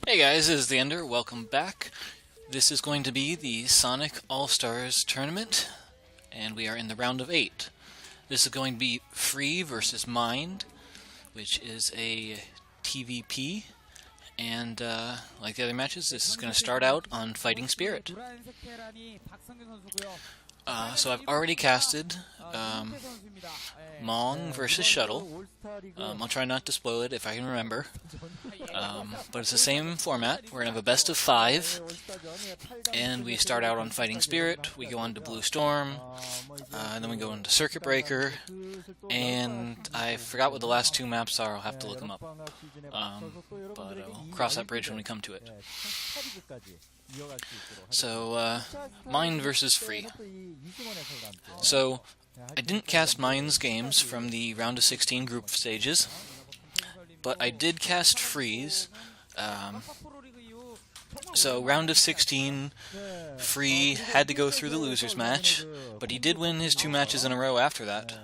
Hey guys, this is TheEnder. Welcome back. This is going to be the Sonic All-Stars tournament, and we are in the round of 8. This is going to be Free versus Mind, which is a TVP, and like the other matches, this is going to start out on Fighting Spirit. So I've already casted Mong versus Shuttle. I'll try not to spoil it if I can remember. But it's the same format. We're going to have a best of 5, and we start out on Fighting Spirit, we go on to Blue Storm, and then we go into Circuit Breaker, and I forgot what the last 2 maps are, I'll have to look them up. But we'll cross that bridge when we come to it. So, Mind versus Free. So, I didn't cast Mind's games from the round of 16 group stages, but I did cast Free's. So, round of 16, Free had to go through the loser's match, but he did win his 2 matches in a row after that,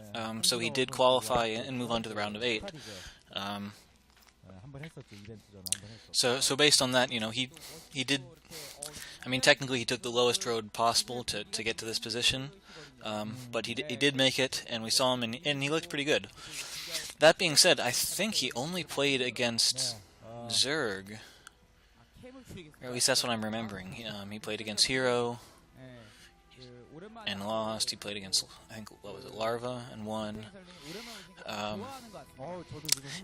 so he did qualify and move on to the round of 8. So based on that, you know, he did. I mean, technically, he took the lowest road possible to get to this position, but he did make it, and we saw him, and he looked pretty good. That being said, I think he only played against Zerg, or at least that's what I'm remembering. He played against Hero and lost. He played against, I think, what was it, Larva, and won.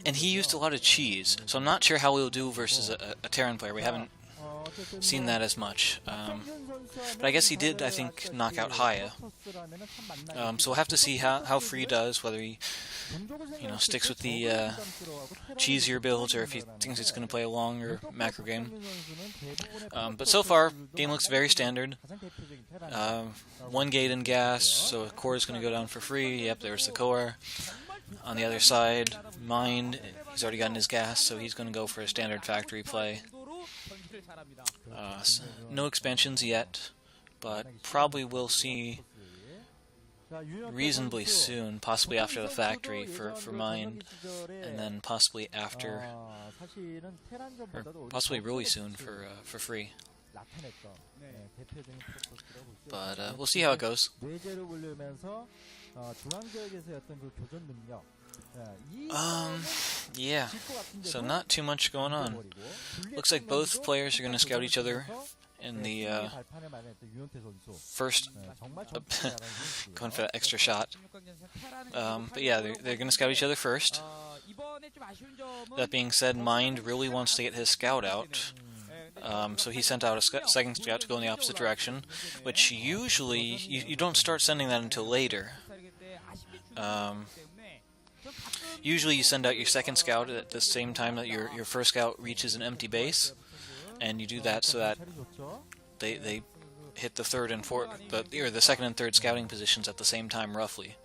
And he used a lot of cheese, so I'm not sure how we'll do versus a Terran player. We haven't seen that as much. But I guess he did, I think, knock out Haya. So we'll have to see how Free does, whether he, sticks with the cheesier builds, or if he thinks he's going to play a longer macro game. But so far, game looks very standard. 1 gate in gas, so a core is going to go down for Free. Yep, there's the core. On the other side, Mind, he's already gotten his gas, so he's going to go for a standard factory play. No expansions yet, but probably we'll see reasonably soon, possibly after the factory for Mind, and then possibly after, or possibly really soon for Free. But we'll see how it goes. Yeah, so not too much going on. Looks like both players are going to scout each other in the first, going for that extra shot. But yeah, they're going to scout each other first. That being said, Mind really wants to get his scout out. So he sent out a second scout to go in the opposite direction, which usually, you don't start sending that until later. Usually you send out your second scout at the same time that your first scout reaches an empty base, and you do that so that they hit the third and fourth, or the second and third scouting positions at the same time, roughly.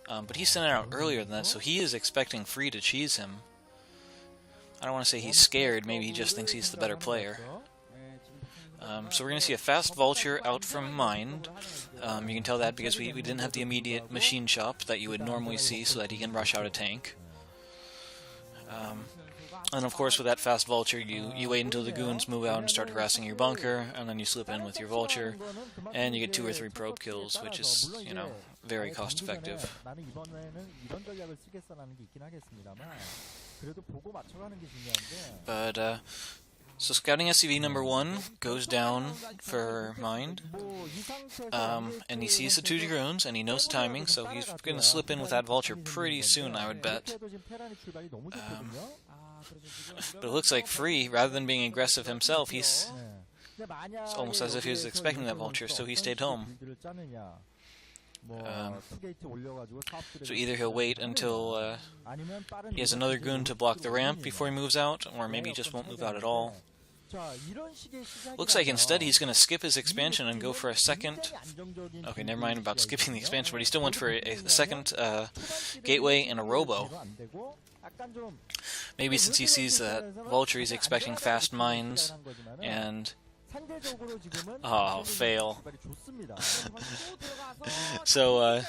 But he sent it out earlier than that, so he is expecting Free to cheese him. I don't want to say he's scared, maybe he just thinks he's the better player. So we're going to see a fast Vulture out from Mind. You can tell that because we didn't have the immediate machine shop that you would normally see so that he can rush out a tank. And of course with that fast Vulture, you wait until the goons move out and start harassing your bunker, and then you slip in with your Vulture, and you get 2 or 3 probe kills, which is, very cost effective. But, so scouting SCV number 1 goes down for Mind, and he sees the 2 Dragoons, and he knows the timing, so he's going to slip in with that Vulture pretty soon, I would bet. But it looks like Free, rather than being aggressive himself, it's almost as if he was expecting that Vulture, so he stayed home. So either he'll wait until he has another goon to block the ramp before he moves out, or maybe he just won't move out at all. Looks like instead he's going to skip his expansion and go for a second... Okay, never mind about skipping the expansion, but he still went for a second gateway and a robo. Maybe since he sees that Vulture, he's expecting fast mines, and... Oh, fail. So,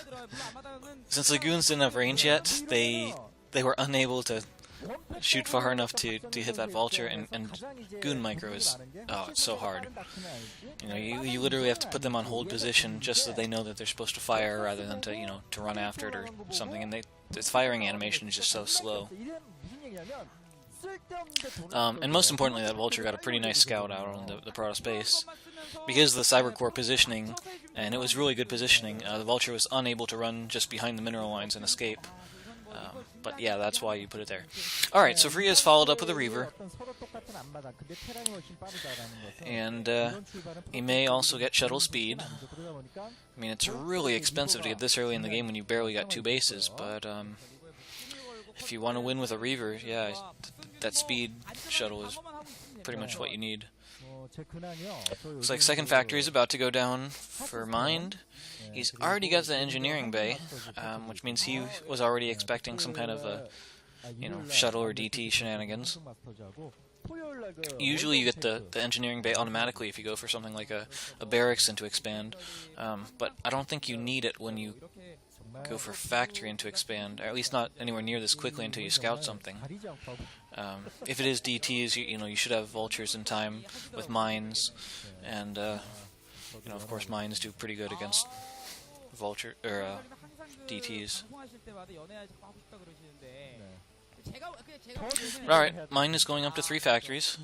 since the goons didn't have range yet, they were unable to shoot far enough to hit that vulture, and goon micro is, oh, it's so hard. You know, you literally have to put them on hold position just so they know that they're supposed to fire rather than to, you know, to run after it or something, and the firing animation is just so slow. And most importantly, that vulture got a pretty nice scout out on the Protoss base. Because of the Cyber Core positioning, and it was really good positioning, the vulture was unable to run just behind the mineral lines and escape. But yeah, that's why you put it there. Alright, so Free has followed up with a Reaver. And he may also get shuttle speed. I mean, it's really expensive to get this early in the game when you barely got 2 bases, but if you want to win with a Reaver, yeah, that speed shuttle is pretty much what you need. Looks like second factory is about to go down for Mind. He's already got the engineering bay, which means he was already expecting some kind of a, you know, shuttle or DT shenanigans. Usually you get the engineering bay automatically if you go for something like a barracks into expand, but I don't think you need it when you go for factory into expand, or at least not anywhere near this quickly until you scout something. If it is DTs, you know, you should have vultures in time with mines, and you know, of course, mines do pretty good against vulture or DTs. Alright, mine is going up to 3 factories,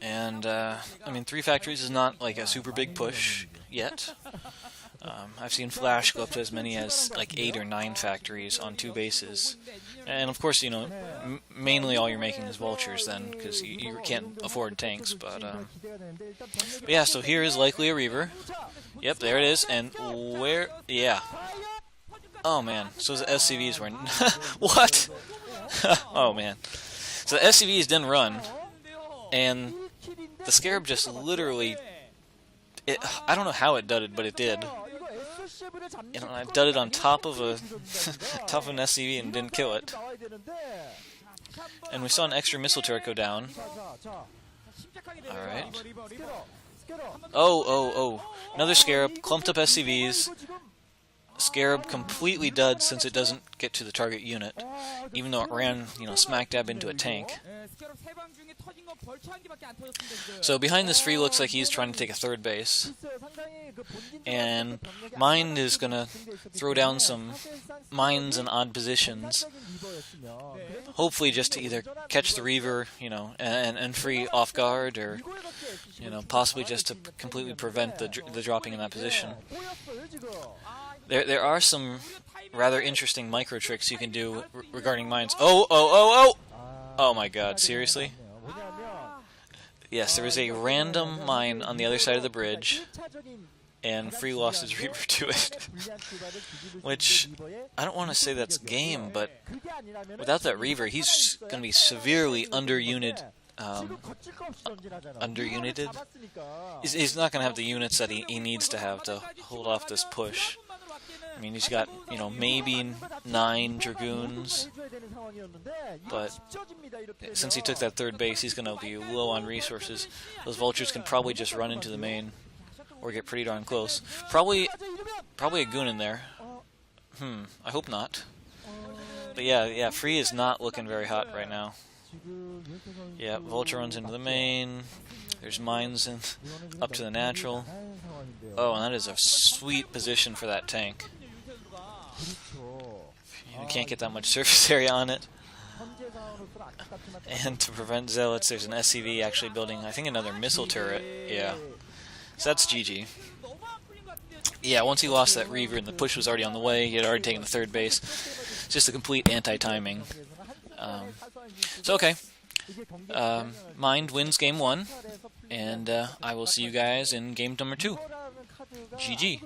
and I mean, 3 factories is not like a super big push yet. I've seen Flash go up to as many as like 8 or 9 factories on 2 bases, and of course, you know, mainly all you're making is vultures then, because you can't afford tanks. But yeah, so here is likely a Reaver. Yep, there it is, and where? Yeah. Oh man, so the SCVs were what? Oh man, so the SCVs didn't run, and the Scarab just literally. I don't know how it dudded, but it did. You know, I dudded on top of a top of an SCV and didn't kill it. And we saw an extra missile turret go down. Alright. Oh. Another Scarab, clumped up SCVs. Scarab completely dud since it doesn't get to the target unit, even though it ran, you know, smack dab into a tank. So behind this Free looks like he's trying to take a 3rd base, and Mind is gonna throw down some mines in odd positions, hopefully just to either catch the Reaver, you know, and Free off guard, or, you know, possibly just to completely prevent the dropping in that position. There are some rather interesting micro tricks you can do regarding mines. Oh my god, seriously? Yes, there was a random mine on the other side of the bridge, and Free lost his Reaver to it. Which, I don't want to say that's game, but without that Reaver, he's going to be severely under-united. He's not going to have the units that he needs to have to hold off this push. I mean, he's got, you know, maybe 9 Dragoons, but since he took that 3rd base, he's going to be low on resources. Those vultures can probably just run into the main, or get pretty darn close. Probably a goon in there. I hope not. But yeah, Free is not looking very hot right now. Yeah, vulture runs into the main. There's mines up to the natural. Oh, and that is a sweet position for that tank. You can't get that much surface area on it. And to prevent zealots, there's an SCV actually building, I think, another missile turret. Yeah. So that's GG. Yeah, once he lost that Reaver and the push was already on the way, he had already taken the 3rd base. It's just a complete anti-timing. So okay. Mind wins game 1, and I will see you guys in game number 2. GG.